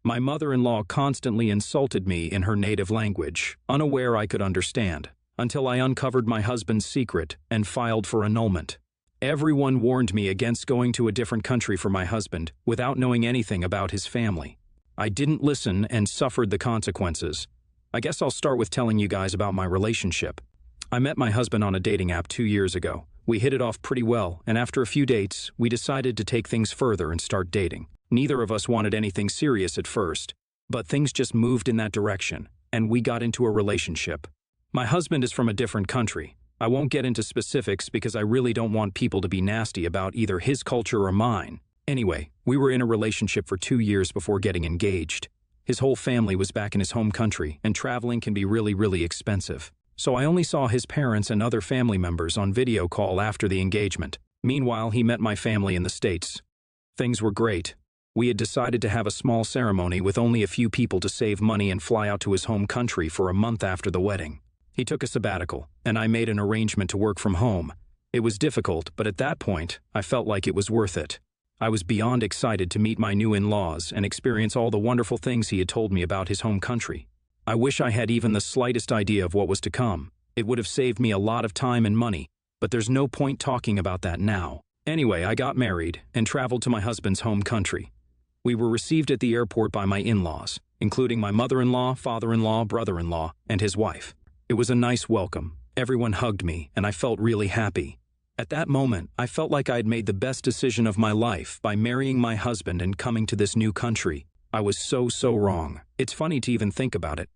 My mother-in-law constantly insulted me in her native language, unaware I could understand, until I uncovered my husband's secret and filed for annulment. Everyone warned me against going to a different country for my husband without knowing anything about his family. I didn't listen and suffered the consequences. I guess I'll start with telling you guys about my relationship. I met my husband on a dating app 2 years ago. We hit it off pretty well, and after a few dates, we decided to take things further and start dating. Neither of us wanted anything serious at first, but things just moved in that direction, and we got into a relationship. My husband is from a different country. I won't get into specifics because I really don't want people to be nasty about either his culture or mine. Anyway, we were in a relationship for 2 years before getting engaged. His whole family was back in his home country, and traveling can be really expensive. So I only saw his parents and other family members on video call after the engagement. Meanwhile, he met my family in the States. Things were great. We had decided to have a small ceremony with only a few people to save money and fly out to his home country for a month after the wedding. He took a sabbatical, and I made an arrangement to work from home. It was difficult, but at that point, I felt like it was worth it. I was beyond excited to meet my new in-laws and experience all the wonderful things he had told me about his home country. I wish I had even the slightest idea of what was to come. It would have saved me a lot of time and money, but there's no point talking about that now. Anyway, I got married and traveled to my husband's home country. We were received at the airport by my in-laws, including my mother-in-law, father-in-law, brother-in-law, and his wife. It was a nice welcome. Everyone hugged me, and I felt really happy. At that moment, I felt like I had made the best decision of my life by marrying my husband and coming to this new country. I was so wrong. It's funny to even think about it.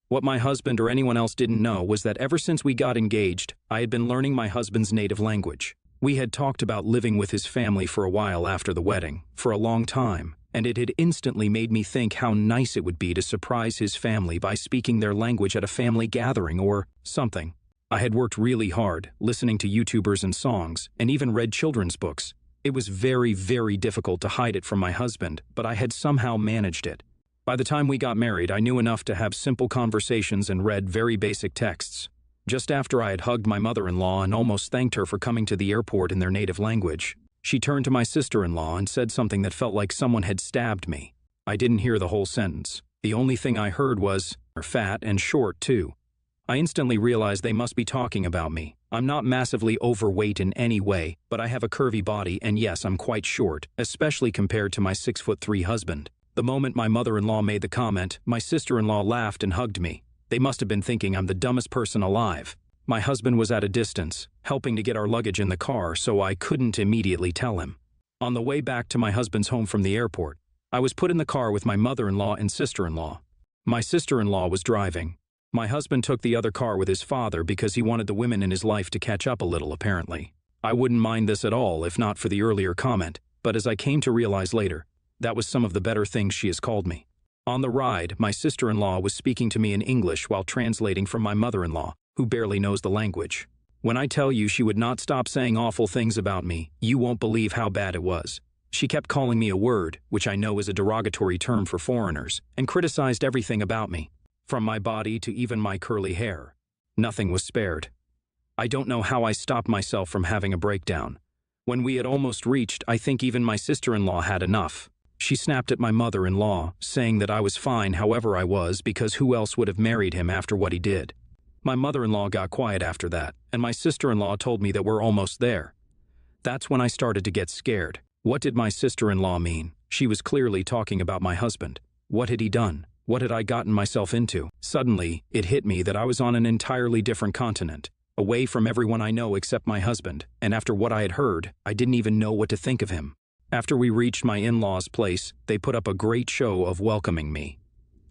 What my husband or anyone else didn't know was that ever since we got engaged, I had been learning my husband's native language. We had talked about living with his family for a while after the wedding, for a long time, and it had instantly made me think how nice it would be to surprise his family by speaking their language at a family gathering or something. I had worked really hard, listening to YouTubers and songs, and even read children's books. It was very difficult to hide it from my husband, but I had somehow managed it. By the time we got married, I knew enough to have simple conversations and read very basic texts. Just after I had hugged my mother-in-law and almost thanked her for coming to the airport in their native language, she turned to my sister-in-law and said something that felt like someone had stabbed me. I didn't hear the whole sentence. The only thing I heard was, "You're fat and short, too." I instantly realized they must be talking about me. I'm not massively overweight in any way, but I have a curvy body, and yes, I'm quite short, especially compared to my 6'3" husband. The moment my mother-in-law made the comment, my sister-in-law laughed and hugged me. They must have been thinking I'm the dumbest person alive. My husband was at a distance, helping to get our luggage in the car, so I couldn't immediately tell him. On the way back to my husband's home from the airport, I was put in the car with my mother-in-law and sister-in-law. My sister-in-law was driving. My husband took the other car with his father because he wanted the women in his life to catch up a little, apparently. I wouldn't mind this at all if not for the earlier comment, but as I came to realize later, that was some of the better things she has called me. On the ride, my sister-in-law was speaking to me in English while translating from my mother-in-law, who barely knows the language. When I tell you she would not stop saying awful things about me, you won't believe how bad it was. She kept calling me a word, which I know is a derogatory term for foreigners, and criticized everything about me, from my body to even my curly hair. Nothing was spared. I don't know how I stopped myself from having a breakdown. When we had almost reached, I think even my sister-in-law had enough. She snapped at my mother-in-law, saying that I was fine however I was because who else would have married him after what he did. My mother-in-law got quiet after that, and my sister-in-law told me that we're almost there. That's when I started to get scared. What did my sister-in-law mean? She was clearly talking about my husband. What had he done? What had I gotten myself into? Suddenly, it hit me that I was on an entirely different continent, away from everyone I know except my husband, and after what I had heard, I didn't even know what to think of him. After we reached my in-laws' place, they put up a great show of welcoming me.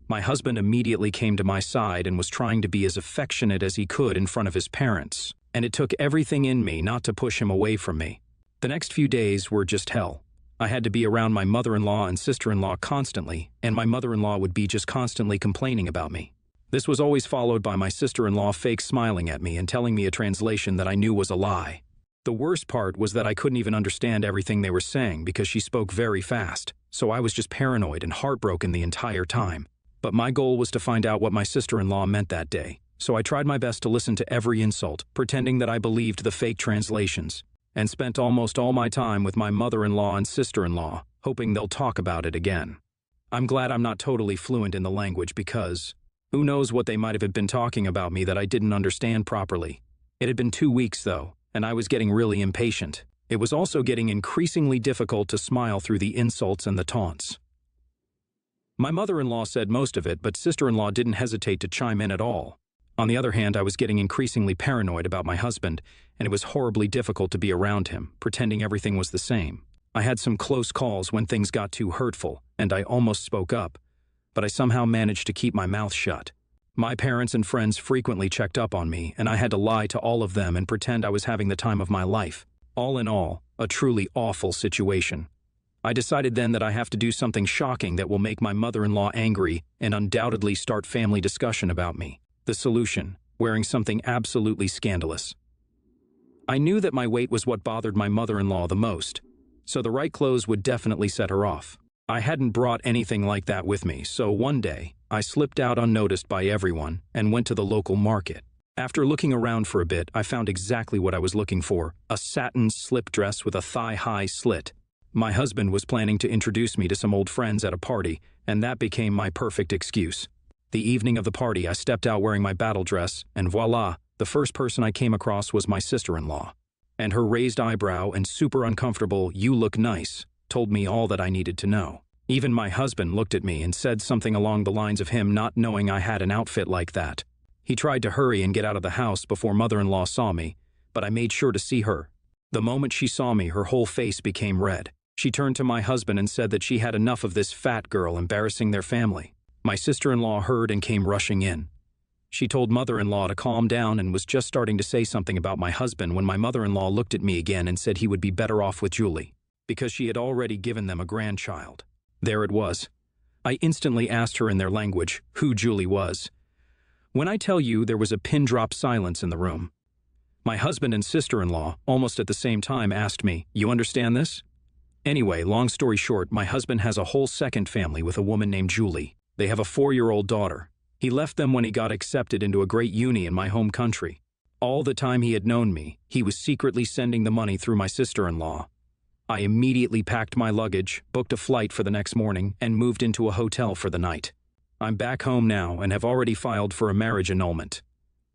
My husband immediately came to my side and was trying to be as affectionate as he could in front of his parents, and it took everything in me not to push him away from me. The next few days were just hell. I had to be around my mother-in-law and sister-in-law constantly, and my mother-in-law would be just constantly complaining about me. This was always followed by my sister-in-law fake smiling at me and telling me a translation that I knew was a lie. The worst part was that I couldn't even understand everything they were saying because she spoke very fast, so I was just paranoid and heartbroken the entire time. But my goal was to find out what my sister-in-law meant that day, so I tried my best to listen to every insult, pretending that I believed the fake translations, and spent almost all my time with my mother-in-law and sister-in-law, hoping they'll talk about it again. I'm glad I'm not totally fluent in the language because who knows what they might have been talking about me that I didn't understand properly. It had been 2 weeks, though, and I was getting really impatient. It was also getting increasingly difficult to smile through the insults and the taunts. My mother-in-law said most of it, but sister-in-law didn't hesitate to chime in at all. On the other hand, I was getting increasingly paranoid about my husband, and it was horribly difficult to be around him, pretending everything was the same. I had some close calls when things got too hurtful, and I almost spoke up, but I somehow managed to keep my mouth shut. My parents and friends frequently checked up on me, and I had to lie to all of them and pretend I was having the time of my life. All in all, a truly awful situation. I decided then that I have to do something shocking that will make my mother-in-law angry and undoubtedly start family discussion about me. The solution: wearing something absolutely scandalous. I knew that my weight was what bothered my mother-in-law the most, so the right clothes would definitely set her off. I hadn't brought anything like that with me, so one day, I slipped out unnoticed by everyone and went to the local market. After looking around for a bit, I found exactly what I was looking for: a satin slip dress with a thigh-high slit. My husband was planning to introduce me to some old friends at a party, and that became my perfect excuse. The evening of the party, I stepped out wearing my battle dress, and voila, the first person I came across was my sister-in-law. And her raised eyebrow and super uncomfortable "you look nice" told me all that I needed to know. Even my husband looked at me and said something along the lines of him not knowing I had an outfit like that. He tried to hurry and get out of the house before mother-in-law saw me, but I made sure to see her. The moment she saw me, her whole face became red. She turned to my husband and said that she had enough of this fat girl embarrassing their family. My sister-in-law heard and came rushing in. She told mother-in-law to calm down and was just starting to say something about my husband when my mother-in-law looked at me again and said he would be better off with Julie, because she had already given them a grandchild. There it was. I instantly asked her in their language who Julie was. When I tell you there was a pin-drop silence in the room, my husband and sister-in-law, almost at the same time, asked me, "You understand this?" Anyway, long story short, my husband has a whole second family with a woman named Julie. They have a 4-year-old daughter. He left them when he got accepted into a great uni in my home country. All the time he had known me, he was secretly sending the money through my sister-in-law. I immediately packed my luggage, booked a flight for the next morning, and moved into a hotel for the night. I'm back home now and have already filed for a marriage annulment.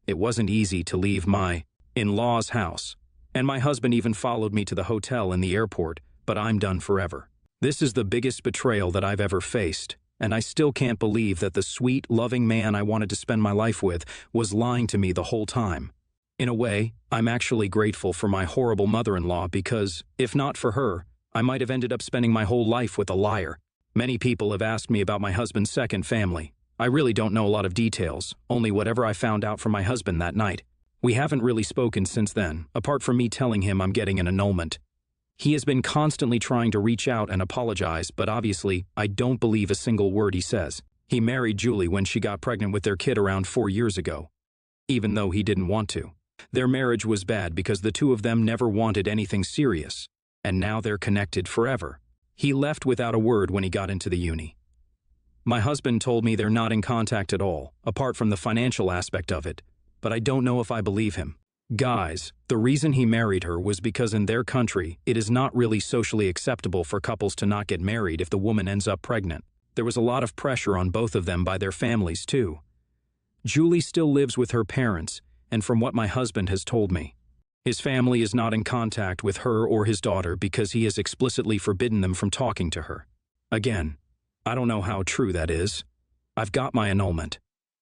It wasn't easy to leave my in-law's house, and my husband even followed me to the hotel in the airport, but I'm done forever. This is the biggest betrayal that I've ever faced, and I still can't believe that the sweet, loving man I wanted to spend my life with was lying to me the whole time. In a way, I'm actually grateful for my horrible mother-in-law because, if not for her, I might have ended up spending my whole life with a liar. Many people have asked me about my husband's second family. I really don't know a lot of details, only whatever I found out from my husband that night. We haven't really spoken since then, apart from me telling him I'm getting an annulment. He has been constantly trying to reach out and apologize, but obviously, I don't believe a single word he says. He married Julie when she got pregnant with their kid around 4 years ago, even though he didn't want to. Their marriage was bad because the two of them never wanted anything serious, and now they're connected forever. He left without a word when he got into the uni. My husband told me they're not in contact at all, apart from the financial aspect of it, but I don't know if I believe him. Guys, the reason he married her was because in their country, it is not really socially acceptable for couples to not get married if the woman ends up pregnant. There was a lot of pressure on both of them by their families, too. Julie still lives with her parents, and from what my husband has told me, his family is not in contact with her or his daughter because he has explicitly forbidden them from talking to her. Again, I don't know how true that is. I've got my annulment.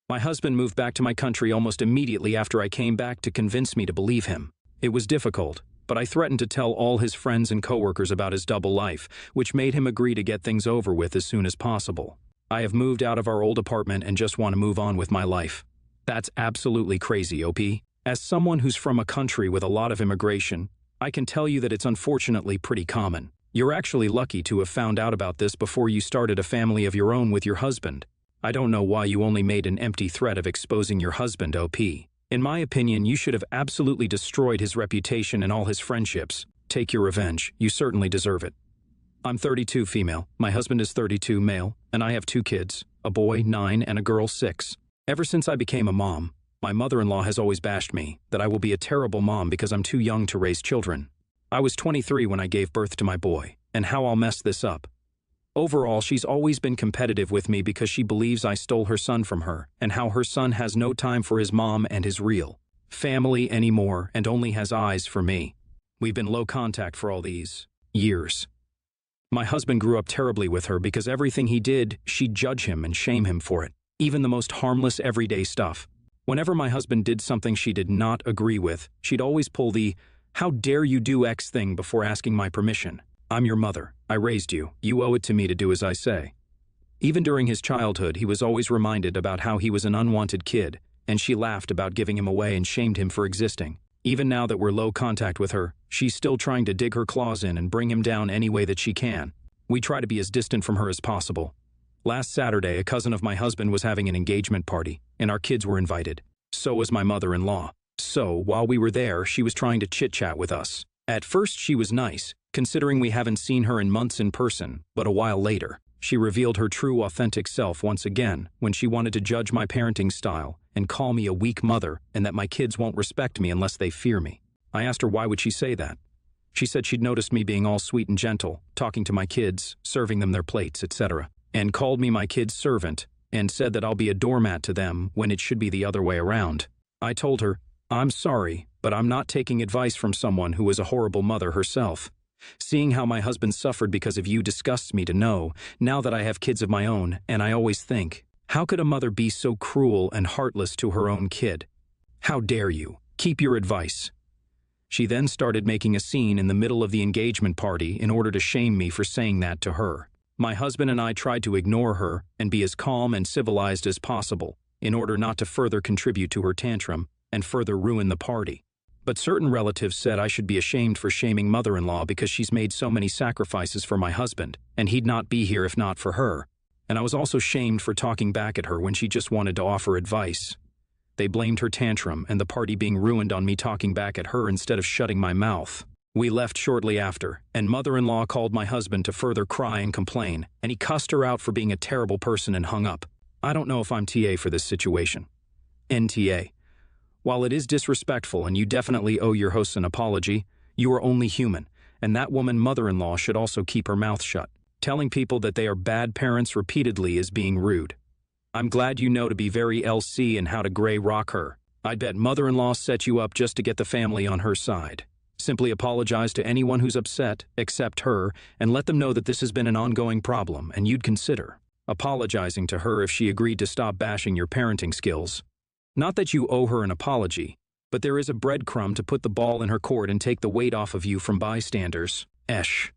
My husband moved back to my country almost immediately after I came back to convince me to believe him. It was difficult, but I threatened to tell all his friends and coworkers about his double life, which made him agree to get things over with as soon as possible. I have moved out of our old apartment and just want to move on with my life. That's absolutely crazy, OP. As someone who's from a country with a lot of immigration, I can tell you that it's unfortunately pretty common. You're actually lucky to have found out about this before you started a family of your own with your husband. I don't know why you only made an empty threat of exposing your husband, OP. In my opinion, you should have absolutely destroyed his reputation and all his friendships. Take your revenge. You certainly deserve it. I'm 32 female, my husband is 32 male, and I have 2 kids, a boy 9 and a girl 6. Ever since I became a mom, my mother-in-law has always bashed me that I will be a terrible mom because I'm too young to raise children. I was 23 when I gave birth to my boy, and how I'll mess this up. Overall, she's always been competitive with me because she believes I stole her son from her, and how her son has no time for his mom and his real family anymore and only has eyes for me. We've been low contact for all these years. My husband grew up terribly with her because everything he did, she'd judge him and shame him for it, even the most harmless everyday stuff. Whenever my husband did something she did not agree with, she'd always pull the, "How dare you do X thing" before asking my permission. I'm your mother. I raised you. You owe it to me to do as I say. Even during his childhood, he was always reminded about how he was an unwanted kid, and she laughed about giving him away and shamed him for existing. Even now that we're low contact with her, she's still trying to dig her claws in and bring him down any way that she can. We try to be as distant from her as possible. Last Saturday, a cousin of my husband was having an engagement party, and our kids were invited. So was my mother-in-law. So, while we were there, she was trying to chit-chat with us. At first, she was nice, considering we haven't seen her in months in person, but a while later, she revealed her true, authentic self once again when she wanted to judge my parenting style and call me a weak mother and that my kids won't respect me unless they fear me. I asked her why would she say that. She said she'd noticed me being all sweet and gentle, talking to my kids, serving them their plates, etc., and called me my kid's servant, and said that I'll be a doormat to them when it should be the other way around. I told her, I'm sorry, but I'm not taking advice from someone who was a horrible mother herself. Seeing how my husband suffered because of you disgusts me to know, now that I have kids of my own, and I always think, how could a mother be so cruel and heartless to her own kid? How dare you? Keep your advice. She then started making a scene in the middle of the engagement party in order to shame me for saying that to her. My husband and I tried to ignore her and be as calm and civilized as possible in order not to further contribute to her tantrum and further ruin the party. But certain relatives said I should be ashamed for shaming mother-in-law because she's made so many sacrifices for my husband, and he'd not be here if not for her. And I was also shamed for talking back at her when she just wanted to offer advice. They blamed her tantrum and the party being ruined on me talking back at her instead of shutting my mouth. We left shortly after, and mother-in-law called my husband to further cry and complain, and he cussed her out for being a terrible person and hung up. I don't know if I'm TA for this situation. NTA. While it is disrespectful and you definitely owe your hosts an apology, you are only human, and that woman mother-in-law should also keep her mouth shut. Telling people that they are bad parents repeatedly is being rude. I'm glad you know to be very LC and how to gray rock her. I bet mother-in-law set you up just to get the family on her side. Simply apologize to anyone who's upset, except her, and let them know that this has been an ongoing problem and you'd consider apologizing to her if she agreed to stop bashing your parenting skills. Not that you owe her an apology, but there is a breadcrumb to put the ball in her court and take the weight off of you from bystanders. Esh.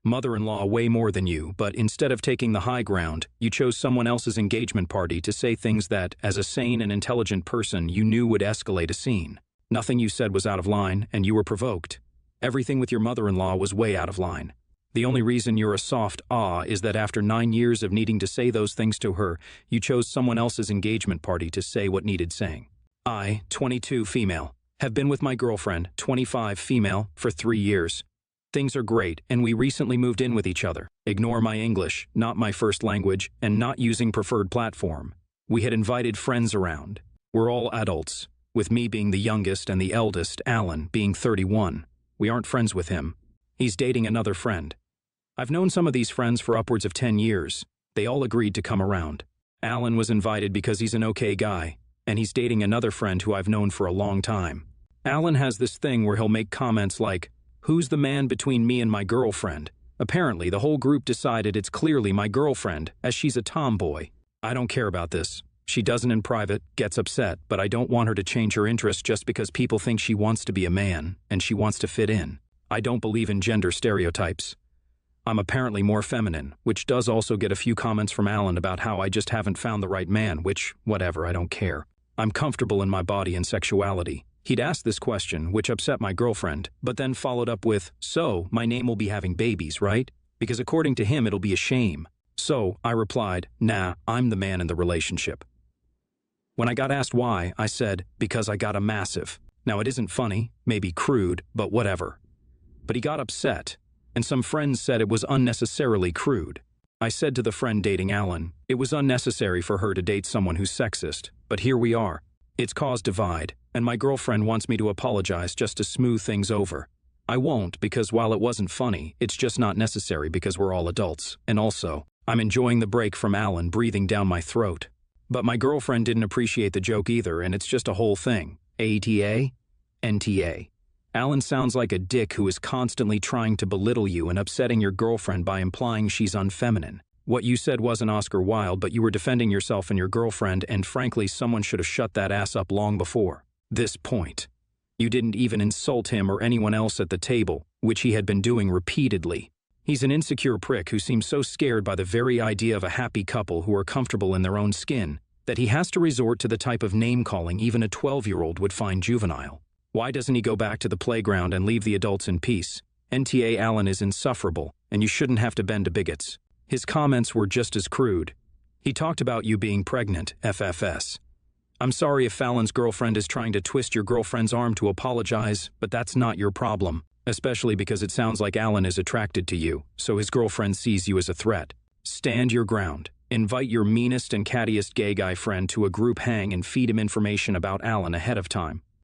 Mother-in-law way more than you, but instead of taking the high ground, you chose someone else's engagement party to say things that, as a sane and intelligent person, you knew would escalate a scene. Nothing you said was out of line, and you were provoked. Everything with your mother-in-law was way out of line. The only reason you're a soft is that after 9 years of needing to say those things to her, you chose someone else's engagement party to say what needed saying. I, 22 female, have been with my girlfriend, 25 female, for 3 years. Things are great, and we recently moved in with each other. Ignore my English, not my first language, and not using preferred platform. We had invited friends around. We're all adults, with me being the youngest and the eldest, Alan, being 31. We aren't friends with him. He's dating another friend. I've known some of these friends for upwards of 10 years. They all agreed to come around. Alan was invited because he's an okay guy, and he's dating another friend who I've known for a long time. Alan has this thing where he'll make comments like, "Who's the man between me and my girlfriend?" Apparently, the whole group decided it's clearly my girlfriend, as she's a tomboy. I don't care about this. She doesn't in private, gets upset, but I don't want her to change her interest just because people think she wants to be a man, and she wants to fit in. I don't believe in gender stereotypes. I'm apparently more feminine, which does also get a few comments from Alan about how I just haven't found the right man, which, whatever, I don't care. I'm comfortable in my body and sexuality. He'd asked this question, which upset my girlfriend, but then followed up with, "So, my name will be having babies, right? Because according to him, it'll be a shame." So, I replied, "Nah, I'm the man in the relationship." When I got asked why, I said, "Because I got a massive." Now, it isn't funny, maybe crude, but whatever. But he got upset, and some friends said it was unnecessarily crude. I said to the friend dating Alan, it was unnecessary for her to date someone who's sexist, but here we are. It's caused divide, and my girlfriend wants me to apologize just to smooth things over. I won't, because while it wasn't funny, it's just not necessary because we're all adults. And also, I'm enjoying the break from Alan breathing down my throat. But my girlfriend didn't appreciate the joke either, and it's just a whole thing. ATA? NTA. Alan sounds like a dick who is constantly trying to belittle you and upsetting your girlfriend by implying she's unfeminine. What you said wasn't Oscar Wilde, but you were defending yourself and your girlfriend, and frankly, someone should have shut that ass up long before this point. You didn't even insult him or anyone else at the table, which he had been doing repeatedly. He's an insecure prick who seems so scared by the very idea of a happy couple who are comfortable in their own skin that he has to resort to the type of name-calling even a 12-year-old would find juvenile. Why doesn't he go back to the playground and leave the adults in peace? NTA Alan is insufferable, and you shouldn't have to bend to bigots. His comments were just as crude. He talked about you being pregnant, FFS. I'm sorry if Fallon's girlfriend is trying to twist your girlfriend's arm to apologize, but that's not your problem, especially because it sounds like Alan is attracted to you, so his girlfriend sees you as a threat. Stand your ground. Invite your meanest and cattiest gay guy friend to a group hang and feed him information about Alan ahead of time.